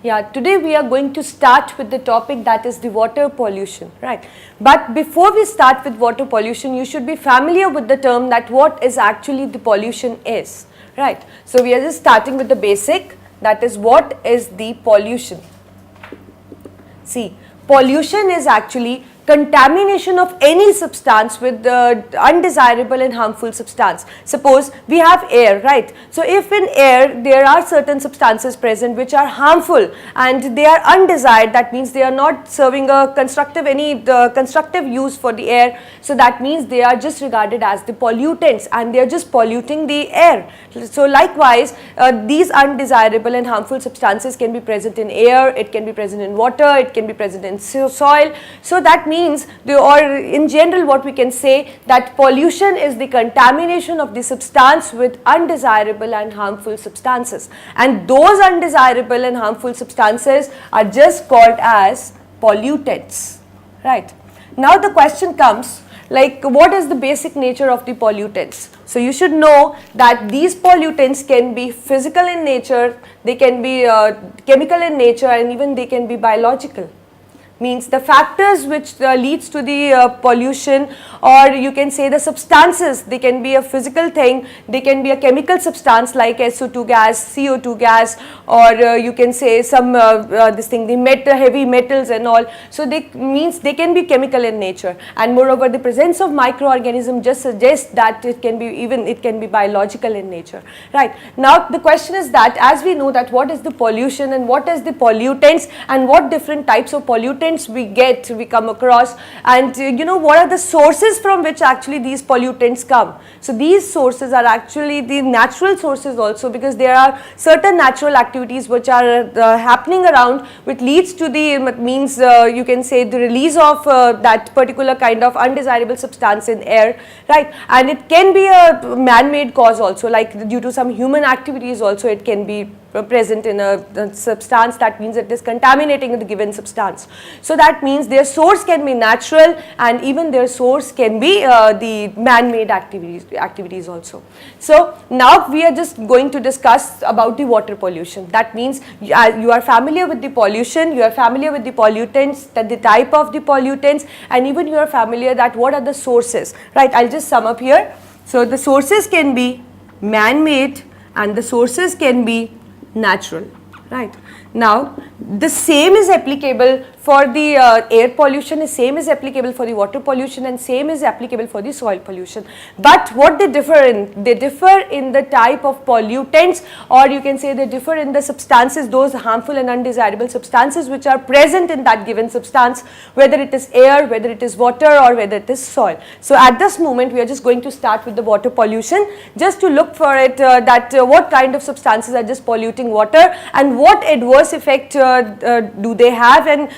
Yeah, today we are going to start with the topic that is the water pollution, right? But before we start with water pollution, you should be familiar with the term that what is actually the pollution is, right? So we are just starting with the basic, that is what is the pollution. See, pollution is actually contamination of any substance with undesirable and harmful substance. Suppose we have air, right? So if in air there are certain substances present which are harmful and they are undesired, that means they are not serving a constructive constructive use for the air. So that means they are just regarded as the pollutants and they are just polluting the air. So likewise, these undesirable and harmful substances can be present in air, it can be present in water, it can be present in soil. So that means, or in general what we can say, that pollution is the contamination of the substance with undesirable and harmful substances, and those undesirable and harmful substances are just called as pollutants, right? Now the question comes, like, what is the basic nature of the pollutants? So you should know that these pollutants can be physical in nature, they can be chemical in nature, and even they can be biological. Means the factors which leads to the pollution, or you can say the substances, they can be a physical thing, they can be a chemical substance like SO2 gas, CO2 gas, or you can say some the heavy metals and all. So they means they can be chemical in nature, and moreover the presence of microorganism just suggests that it can be biological in nature, right? Now the question is that, as we know that what is the pollution and what is the pollutants and what different types of pollutants we come across, and what are the sources from which actually these pollutants come. So these sources are actually the natural sources also, because there are certain natural activities which are happening around, which leads to the you can say the release of that particular kind of undesirable substance in air, right? And it can be a man-made cause also, like due to some human activities also it can be present in a substance. That means it is contaminating the given substance. So that means their source can be natural, and even their source can be the man-made activities also. So now we are just going to discuss about the water pollution. That means you are familiar with the pollution, you are familiar with the pollutants, that the type of the pollutants, and even you are familiar that what are the sources, right? I'll just sum up here. So the sources can be man-made and the sources can be natural, right? Now the same is applicable for the air pollution, same is applicable for the water pollution, and same is applicable for the soil pollution. But what they differ in? They differ in the type of pollutants, or you can say they differ in the substances, those harmful and undesirable substances which are present in that given substance, whether it is air, whether it is water, or whether it is soil. So at this moment we are just going to start with the water pollution, just to look for it what kind of substances are just polluting water and what adverse effect do they have, and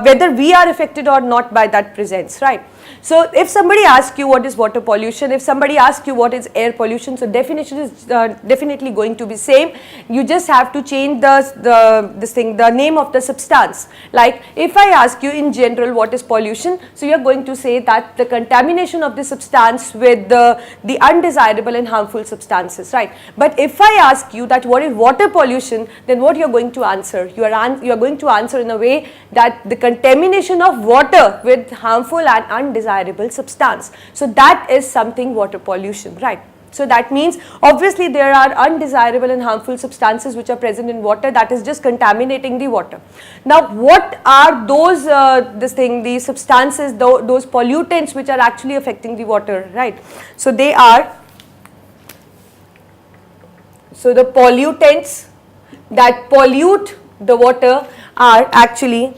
whether we are affected or not by that presence, right? So if somebody asks you what is water pollution, if somebody asks you what is air pollution, so definition is definitely going to be same. You just have to change the name of the substance. Like if I ask you in general what is pollution, so you are going to say that the contamination of the substance with the undesirable and harmful substances, right? But if I ask you that what is water pollution, then what you are going to answer? You are going to answer in a way that the contamination of water with harmful and undesirable substance. So that is something water pollution, right? So that means obviously there are undesirable and harmful substances which are present in water, that is just contaminating the water. Now what are those the substances, those pollutants which are actually affecting the water, right? So they are, so the pollutants that pollute the water are actually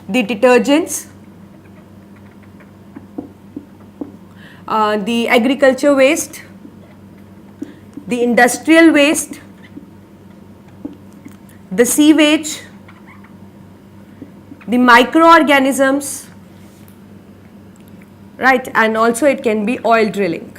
the detergents, the agriculture waste, the industrial waste, the sewage, the microorganisms, right? And also it can be oil drilling.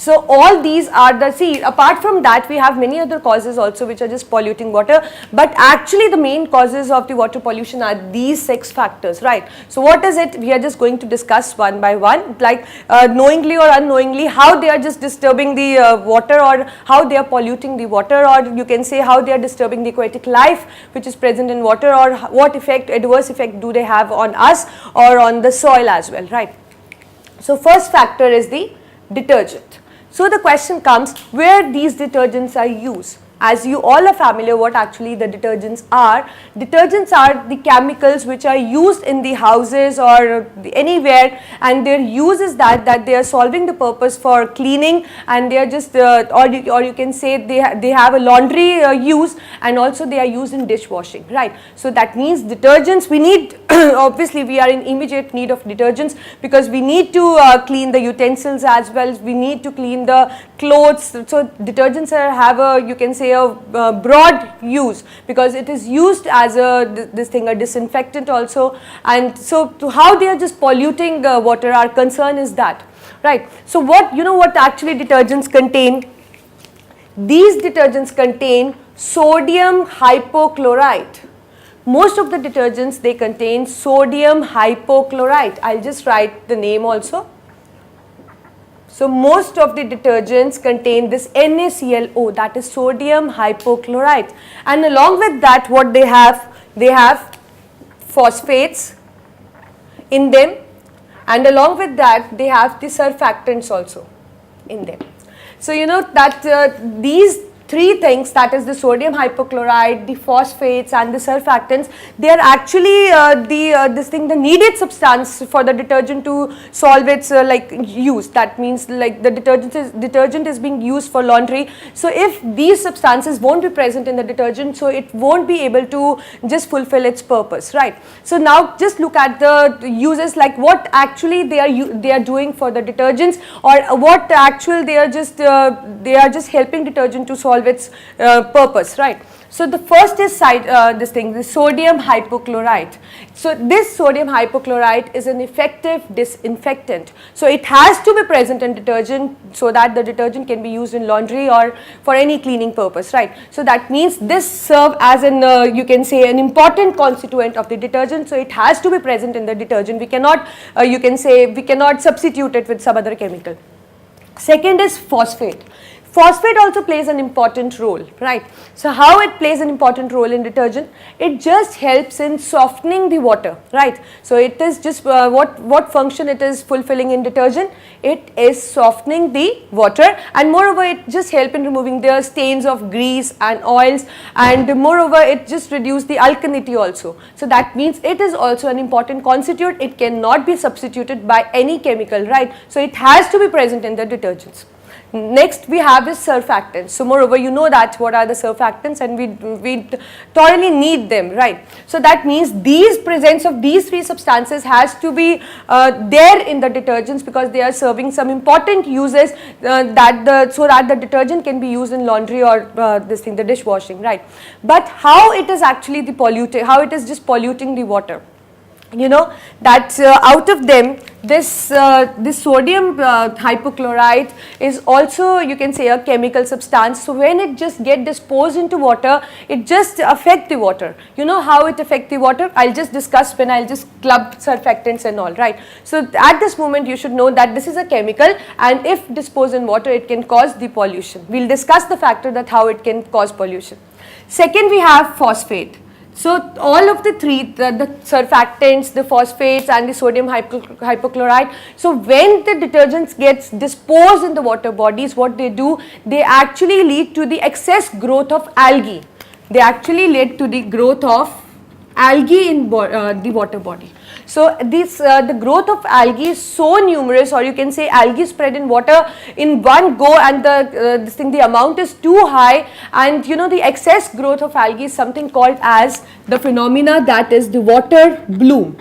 So all these are the, see, apart from that we have many other causes also which are just polluting water, but actually the main causes of the water pollution are these 6 factors, right? So what is it? We are just going to discuss one by one, like knowingly or unknowingly how they are just disturbing the water, or how they are polluting the water, or you can say how they are disturbing the aquatic life which is present in water, or what effect, adverse effect do they have on us or on the soil as well, right? So first factor is the detergent. So the question comes, where these detergents are used. As you all are familiar what actually the detergents are. Detergents are the chemicals which are used in the houses or anywhere, and their use is that they are solving the purpose for cleaning, and they are just or you can say they have a laundry use, and also they are used in dishwashing, right? So that means detergents we need obviously we are in immediate need of detergents, because we need to clean the utensils as well, we need to clean the clothes. So detergents have a, you can say, a broad use, because it is used as a a disinfectant also, and so to how they are just polluting water, our concern is that, right? So what, you know what actually detergents contain? These detergents contain sodium hypochlorite. Most of the detergents, they contain sodium hypochlorite. I'll just write the name also. So most of the detergents contain this NaClO, that is sodium hypochlorite, and along with that what they have phosphates in them, and along with that they have the surfactants also in them. So you know that these 3 things, that is the sodium hypochlorite, the phosphates and the surfactants, they are actually the needed substance for the detergent to solve its like use. That means like the detergent is being used for laundry. So if these substances won't be present in the detergent, so it won't be able to just fulfill its purpose, right? So now just look at the uses, like what actually they are doing for the detergents, or what actual they are just helping detergent to solve its purpose, right? So the first is the sodium hypochlorite. So this sodium hypochlorite is an effective disinfectant. So it has to be present in detergent so that the detergent can be used in laundry or for any cleaning purpose, right? So that means this serves as an you can say an important constituent of the detergent. So it has to be present in the detergent. We cannot you can say we cannot substitute it with some other chemical. Second is phosphate. Phosphate also plays an important role, right? So how it plays an important role in detergent? It just helps in softening the water, right? So it is just what function it is fulfilling in detergent? It is softening the water, and moreover it just helps in removing the stains of grease and oils, and moreover it just reduces the alkalinity also. So that means it is also an important constituent. It cannot be substituted by any chemical, right? So it has to be present in the detergents. Next we have is surfactants. So moreover you know that what are the surfactants, and we thoroughly need them, right? So that means these presence of these 3 substances has to be there in the detergents, because they are serving some important uses so that the detergent can be used in laundry or the dishwashing, right? But how it is actually how it is just polluting the water? You know that out of them this sodium hypochlorite is also, you can say, a chemical substance. So when it just get disposed into water, it just affect the water. You know how it affect the water? I'll just discuss when I'll just club surfactants and all, right? So at this moment you should know that this is a chemical, and if disposed in water it can cause the pollution. We'll discuss the factor that how it can cause pollution. Second we have phosphate. So all of the 3, the surfactants, the phosphates and the sodium hypochlorite, so when the detergents gets disposed in the water bodies, what they do, they actually lead to the excess growth of algae. They actually lead to the growth of algae in the water body. So this the growth of algae is so numerous, or you can say algae spread in water in one go, and the amount is too high, and you know the excess growth of algae is something called as the phenomena that is the water bloom.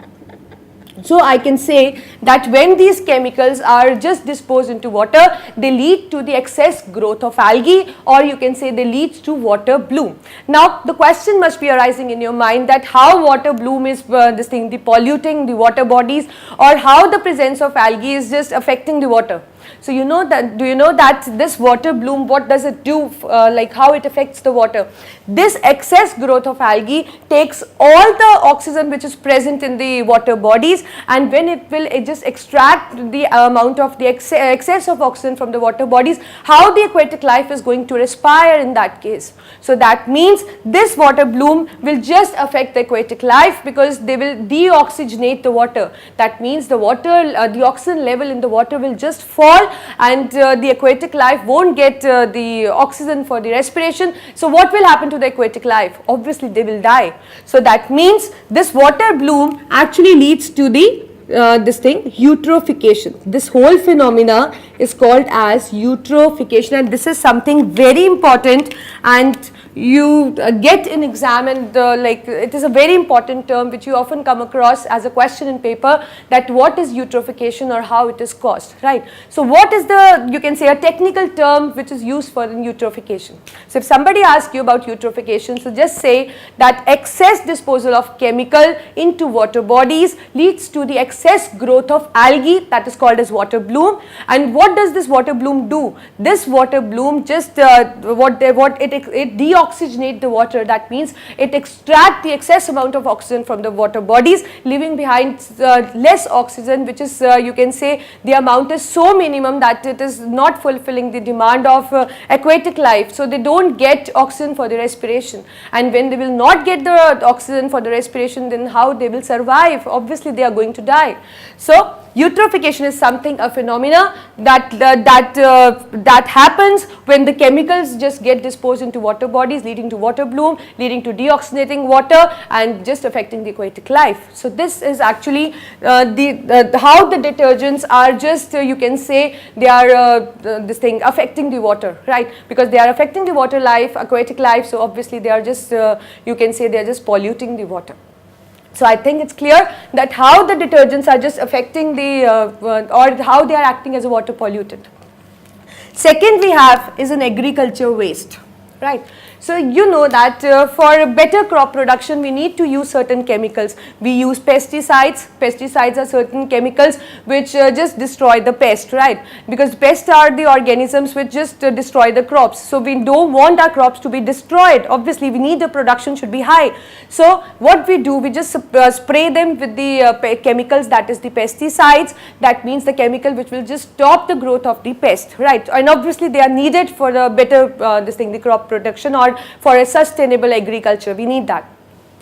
So I can say that when these chemicals are just disposed into water, they lead to the excess growth of algae, or you can say they lead to water bloom. Now the question must be arising in your mind that how water bloom is polluting the water bodies, or how the presence of algae is just affecting the water. So you know that, do you know that this water bloom, what does it do, like how it affects the water? This excess growth of algae takes all the oxygen which is present in the water bodies, and when it just extract the amount of the excess of oxygen from the water bodies, how the aquatic life is going to respire in that case. So that means this water bloom will just affect the aquatic life because they will deoxygenate the water. That means the water, the oxygen level in the water will just fall, and the aquatic life won't get the oxygen for the respiration. So what will happen to the aquatic life? Obviously they will die. So that means this water bloom actually leads to the this thing, eutrophication. This whole phenomena is called as eutrophication, and this is something very important, and you get in exam, and like it is a very important term which you often come across as a question in paper, that what is eutrophication or how it is caused, right? So what is the, you can say, a technical term which is used for eutrophication. So if somebody asks you about eutrophication, so just say that excess disposal of chemical into water bodies leads to the excess growth of algae, that is called as water bloom. And what does this water bloom do? This water bloom just it deoxygenate the water. That means it extract the excess amount of oxygen from the water bodies, leaving behind less oxygen, which is you can say the amount is so minimum that it is not fulfilling the demand of aquatic life. So they don't get oxygen for the respiration, and when they will not get the oxygen for the respiration, then how they will survive? Obviously they are going to die. So eutrophication is something, a phenomena that happens when the chemicals just get disposed into water bodies, leading to water bloom, leading to deoxygenating water, and just affecting the aquatic life. So this is actually how the detergents are just you can say they are this thing affecting the water, right? Because they are affecting the water life, aquatic life. So obviously they are just you can say they are just polluting the water. So I think it's clear that how the detergents are just affecting the or how they are acting as a water pollutant. Second we have is an agriculture waste, right? So you know that for better crop production we need to use certain chemicals. We use pesticides. Pesticides are certain chemicals which just destroy the pest, right? Because pests are the organisms which just destroy the crops. So we don't want our crops to be destroyed. Obviously we need the production should be high. So what we do, we just spray them with the chemicals, that is the pesticides. That means the chemical which will just stop the growth of the pest, right? And obviously they are needed for the better the crop production or for a sustainable agriculture. We need that.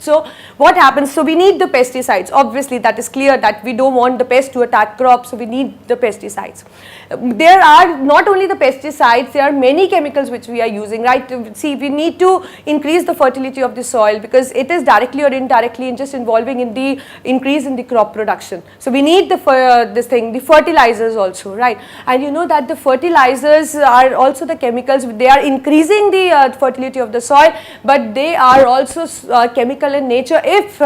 So what happens? So we need the pesticides. Obviously that is clear that we don't want the pest to attack crops, so we need the pesticides. There are not only the pesticides, there are many chemicals which we are using, right? See, we need to increase the fertility of the soil because it is directly or indirectly just involving in the increase in the crop production. So we need the fertilizers also, right? And you know that the fertilizers are also the chemicals, they are increasing the fertility of the soil, but they are also chemical in nature. If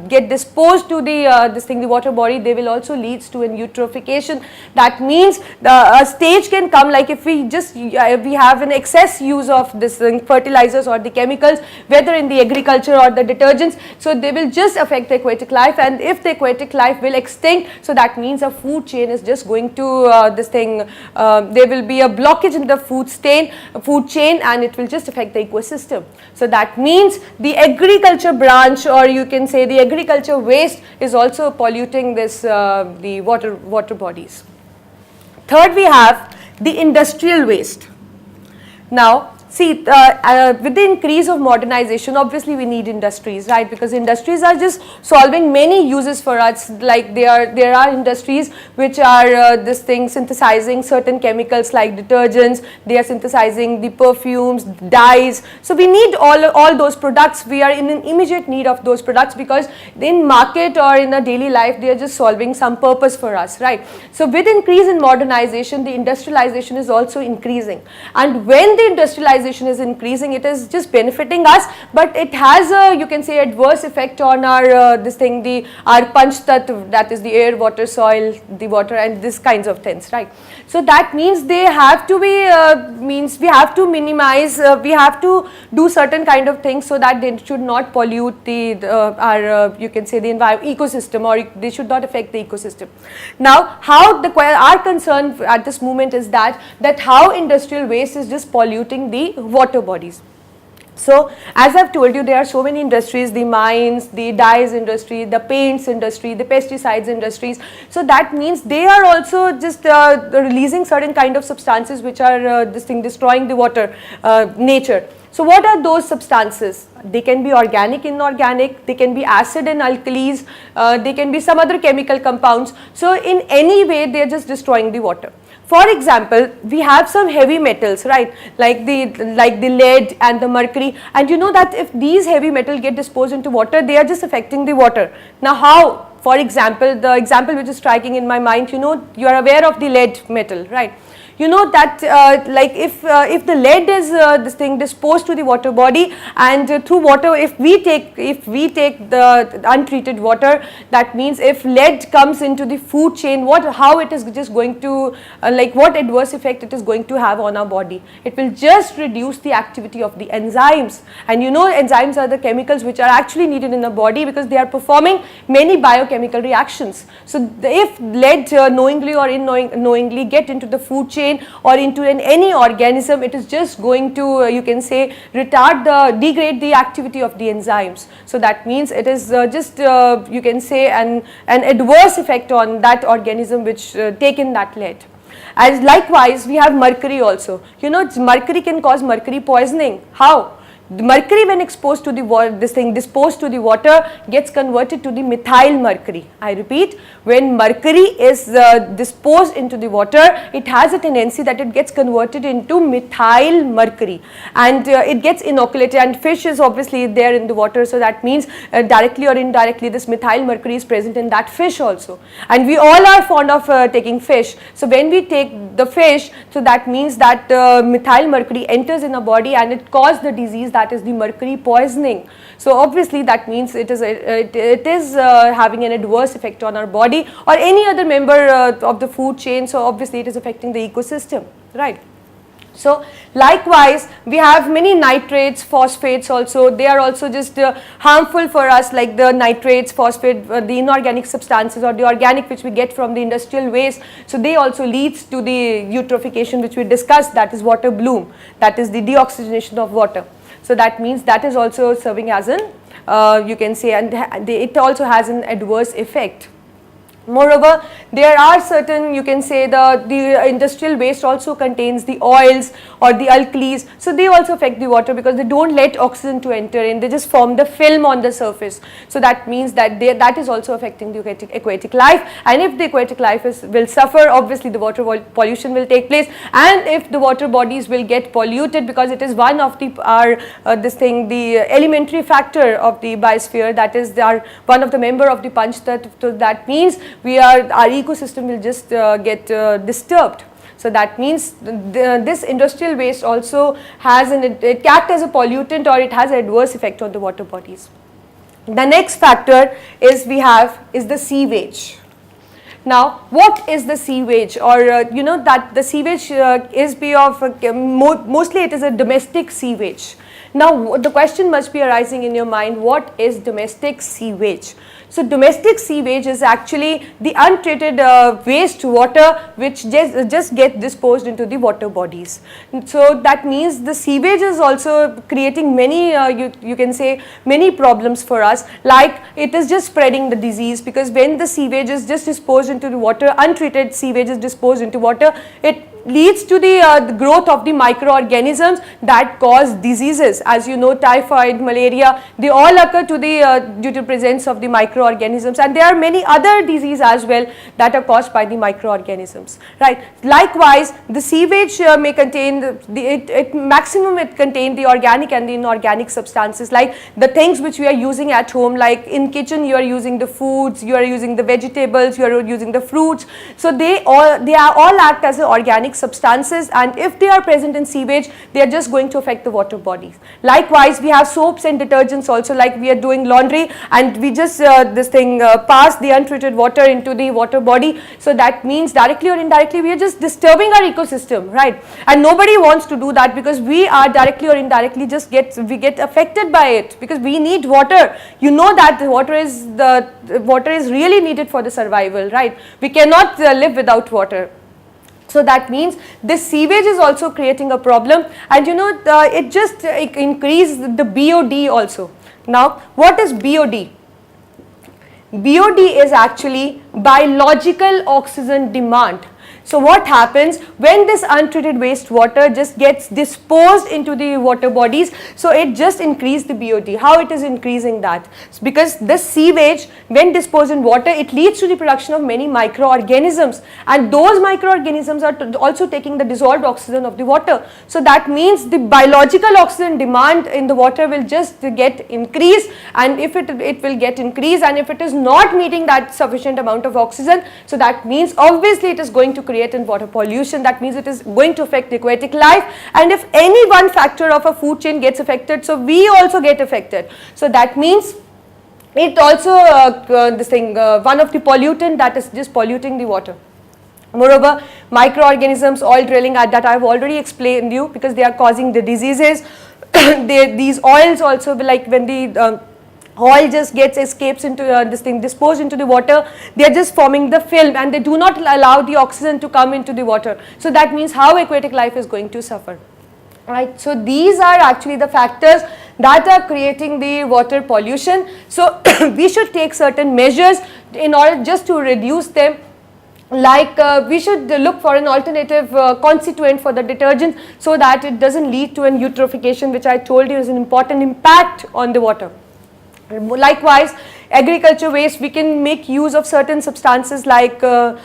get disposed to the water body, they will also leads to an eutrophication. That means a stage can come, like if we just we have an excess use of this fertilizers or the chemicals, whether in the agriculture or the detergents, so they will just affect the aquatic life, and if the aquatic life will extinct, so that means a food chain is just going to there will be a blockage in the food chain, and it will just affect the ecosystem. So that means the agriculture branch, or you can say the agriculture waste, is also polluting this the water bodies. Third, we have the industrial waste. Now see, with the increase of modernization, obviously we need industries, right? Because industries are just solving many uses for us. Like there are industries which are synthesizing certain chemicals like detergents. They are synthesizing the perfumes, dyes. So we need all those products. We are in an immediate need of those products because in market or in a daily life they are just solving some purpose for us, right? So with increase in modernization, the industrialization is also increasing, and when the industrialization urbanization is increasing, it is just benefiting us, but it has a, you can say, adverse effect on our our panch tattva, that is the air, water, soil, the water, and this kinds of things, right? So that means they have to be we have to minimize, we have to do certain kind of things so that they should not pollute our you can say the ecosystem, or they should not affect the ecosystem. Now, how our concern at this moment is that how industrial waste is just polluting the water bodies. So, as I have told you, there are so many industries, the mines, the dyes industry, the paints industry, the pesticides industries. So, that means they are also just releasing certain kind of substances which are destroying the water nature. So, what are those substances? They can be organic, inorganic, they can be acid and alkalis, they can be some other chemical compounds. So, in any way they are just destroying the water. For example, we have some heavy metals, right, like the lead and the mercury, and you know that if these heavy metals get disposed into water, they are just affecting the water. Now, how? For example, the example which is striking in my mind, you know, you are aware of the lead metal, right? You know that if the lead is disposed to the water body, and through water, if we take the untreated water, that means if lead comes into the food chain, how it is just going to what adverse effect it is going to have on our body. It will just reduce the activity of the enzymes, and you know enzymes are the chemicals which are actually needed in the body because they are performing many biochemical reactions. So if lead knowingly or unknowingly get into the food chain or into any organism, it is just going to you can say degrade the activity of the enzymes. So that means it is just you can say an adverse effect on that organism which take in that lead. As likewise, we have mercury also. You know, mercury can cause mercury poisoning. How? The mercury, when exposed to the disposed to the water, gets converted to the methyl mercury. I repeat, when mercury is disposed into the water, it has a tendency that it gets converted into methyl mercury, and it gets inoculated, and fish is obviously there in the water, so that means directly or indirectly this methyl mercury is present in that fish also, and we all are fond of taking fish. So when we take the fish, so that means that methyl mercury enters in our body and it causes the disease, that is the mercury poisoning. So obviously that means it is having an adverse effect on our body or any other member of the food chain. So obviously it is affecting the ecosystem, right? So likewise, we have many nitrates, phosphates also. They are also just harmful for us, like the nitrates, phosphate, the inorganic substances or the organic which we get from the industrial waste. So they also leads to the eutrophication which we discussed, that is water bloom, that is the deoxygenation of water. So that means that is also serving as an you can say, and it also has an adverse effect. Moreover, there are certain, you can say, the industrial waste also contains the oils or the alkalis, so they also affect the water because they don't let oxygen to enter in, they just form the film on the surface. So that means that that is also affecting the aquatic life, and if the aquatic life will suffer, obviously the water pollution will take place, and if the water bodies will get polluted, because it is one of the the elementary factor of the biosphere, that is one of the member of the panch tattva, so that means our ecosystem will just get disturbed. So that means this industrial waste also has it acts as a pollutant, or it has an adverse effect on the water bodies. The next factor is the sewage. Now, what is the sewage? Or you know that the sewage is mostly it is a domestic sewage. Now, the question must be arising in your mind, what is domestic sewage? So, domestic sewage is actually the untreated waste water which just gets disposed into the water bodies. So, that means the sewage is also creating many, you can say, many problems for us, like it is just spreading the disease, because when the sewage is just disposed into the water, untreated sewage is disposed into water, it leads to the growth of the microorganisms that cause diseases. As you know, typhoid, malaria, they all occur due to presence of the microorganisms, and there are many other diseases as well that are caused by the microorganisms, right? Likewise, the sewage may contain maximum it contain the organic and the inorganic substances, like the things which we are using at home, like in kitchen you are using the foods, you are using the vegetables, you are using the fruits. So they all act as organic organic substances, and if they are present in sewage, they are just going to affect the water bodies. Likewise, we have soaps and detergents also, like we are doing laundry and we just pass the untreated water into the water body. So that means directly or indirectly we are just disturbing our ecosystem, right? And nobody wants to do that, because we are directly or indirectly we get affected by it, because we need water. You know that the water is really needed for the survival, right? We cannot live without water. So that means this sewage is also creating a problem, and it just increases the BOD also. Now, what is BOD? BOD is actually biological oxygen demand. So what happens when this untreated wastewater just gets disposed into the water bodies? So it just increases the BOD. How it is increasing that? Because the sewage, when disposed in water, it leads to the production of many microorganisms, and those microorganisms are also taking the dissolved oxygen of the water. So that means the biological oxygen demand in the water will just get increased, and if it will get increased, and if it is not meeting that sufficient amount of oxygen, so that means obviously it is going to create in water pollution. That means it is going to affect aquatic life, and if any one factor of a food chain gets affected, so we also get affected. So that means it also one of the pollutant that is just polluting the water. Moreover, microorganisms, oil drilling, that I have already explained you, because they are causing the diseases. These oils also, like when the oil just escapes into disposed into the water, they are just forming the film, and they do not allow the oxygen to come into the water. So that means how aquatic life is going to suffer, right? So these are actually the factors that are creating the water pollution. So we should take certain measures in order just to reduce them. Like we should look for an alternative constituent for the detergent, so that it doesn't lead to an eutrophication, which I told you is an important impact on the water. Likewise, agriculture waste, we can make use of certain substances like the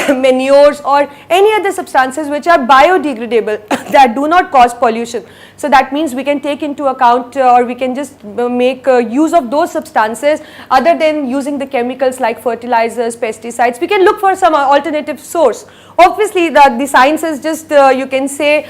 manures or any other substances which are biodegradable that do not cause pollution. So that means we can take into account or we can just make use of those substances other than using the chemicals like fertilizers, pesticides. We can look for some alternative source. Obviously, the science is just you can say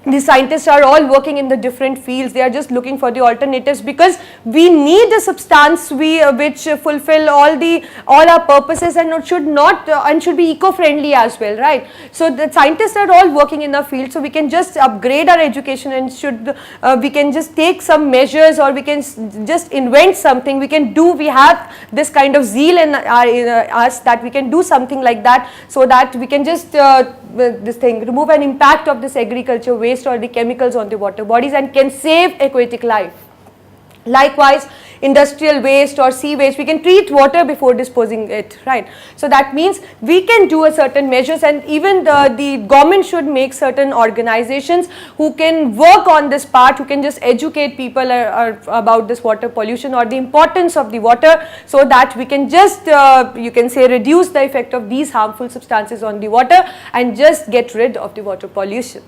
the scientists are all working in the different fields. They are just looking for the alternatives, because we need a substance which fulfill all our purposes and should be eco-friendly as well, right? So the scientists are all working in the field. So we can just upgrade our education, and we can just take some measures, or we can just invent something. We have this kind of zeal in us that we can do something like that, so that we can just remove an impact of this agriculture waste or the chemicals on the water bodies, and can save aquatic life. Likewise, industrial waste or sewage, we can treat water before disposing it, right? So that means we can do a certain measures, and even the government should make certain organizations who can work on this part, who can just educate people about this water pollution or the importance of the water, so that we can just you can say reduce the effect of these harmful substances on the water and just get rid of the water pollution.